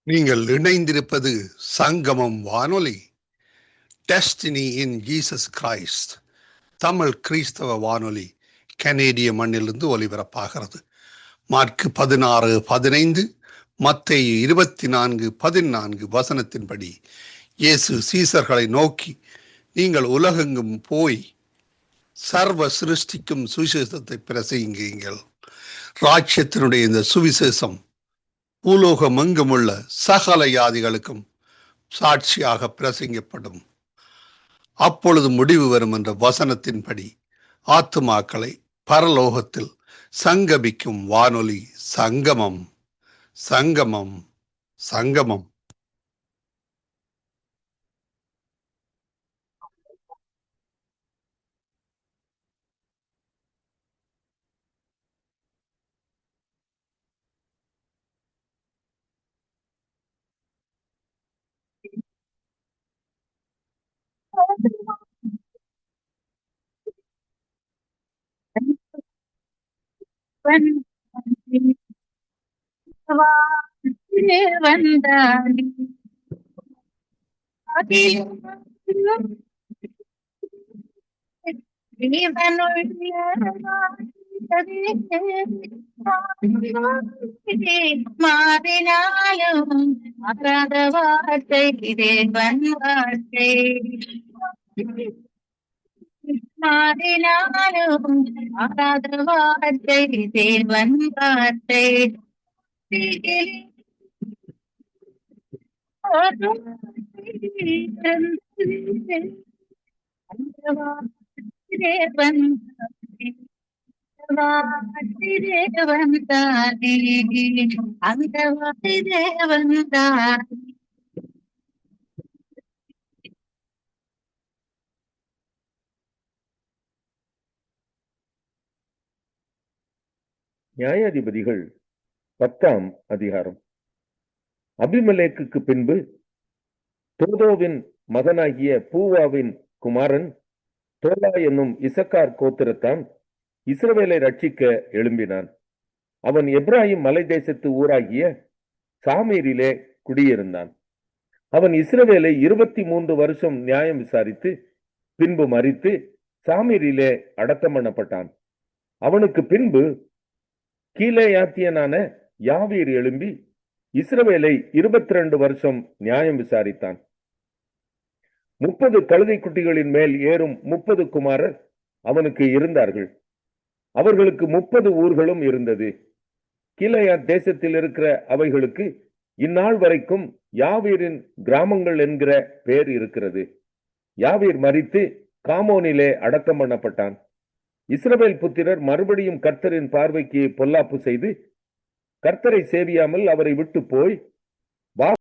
நீங்கள் இணைந்திருப்பது சங்கமம் வானொலி. Destiny in Jesus Christ Tamil கிறிஸ்தவ வானொலி கனேடிய மண்ணிலிருந்து ஒலிபரப்பாகிறது. மார்க் 16:15, மத்தேயு 24:14 வசனத்தின்படி இயேசு சீசர்களை நோக்கி, நீங்கள் உலகெங்கும் போய் சர்வ சிருஷ்டிக்கும் சுவிசேஷத்தை பிரசங்கியுங்கள். ராஜ்யத்தினுடைய இந்த சுவிசேஷம் பூலோகம் எங்குமுள்ள சகல ஜாதிகளுக்கும் சாட்சியாக பிரசங்கப்படும். அப்பொழுது முடிவு வரும் என்ற வசனத்தின்படி ஆத்துமாக்களை பரலோகத்தில் சங்கமிக்கும் வானொலி சங்கமம். சங்கமம் சங்கமம். மாறினாலும் மாறாத வார்த்தை தேவன் வார்த்தை. மாறினாலும் மாறாத வார்த்தை தேவன் வார்த்தை. தேவன் தேவன் தானே, அந்த வார்த்தை தேவன் தானே. நியாயாதிபதிகள் 10ஆம் அதிகாரம். அபிமெலேக்குக்கு பின்பு தோதோவின் மகனாகிய பூவாவின் குமாரன் தோலா என்னும் இசக்கார் கோத்திரத்தான் இஸ்ரவேலை ரட்சிக்க எழும்பினான். அவன் எப்ராஹிம் மலை தேசத்து ஊராகிய சாமீரிலே குடியிருந்தான். அவன் இஸ்ரவேலை 23 வருஷம் நியாயம் விசாரித்து பின்பு மரித்து சாமீரிலே அடக்கம் பண்ணப்பட்டான். அவனுக்கு பின்பு கீலேயாத்தியனான யாவீர் எழும்பி இஸ்ரவேலை 22 வருஷம் நியாயம் விசாரித்தான். 30 கழுதை குட்டிகளின் மேல் ஏறும் 30 குமாரர் அவனுக்கு இருந்தார்கள். அவர்களுக்கு 30 ஊர்களும் இருந்தது. கீலேயாத் தேசத்தில் இருக்கிற அவைகளுக்கு இந்நாள் வரைக்கும் யாவீரின் கிராமங்கள் என்கிற பெயர் இருக்கிறது. யாவீர் மரித்து காமோனிலே அடக்கம் பண்ணப்பட்டான். இஸ்ரவேல் புத்திரர் மறுபடியும் கர்த்தரின் பார்வைக்கு பொல்லாப்பு செய்து கர்த்தரை சேவியாமல் அவரை விட்டு போய்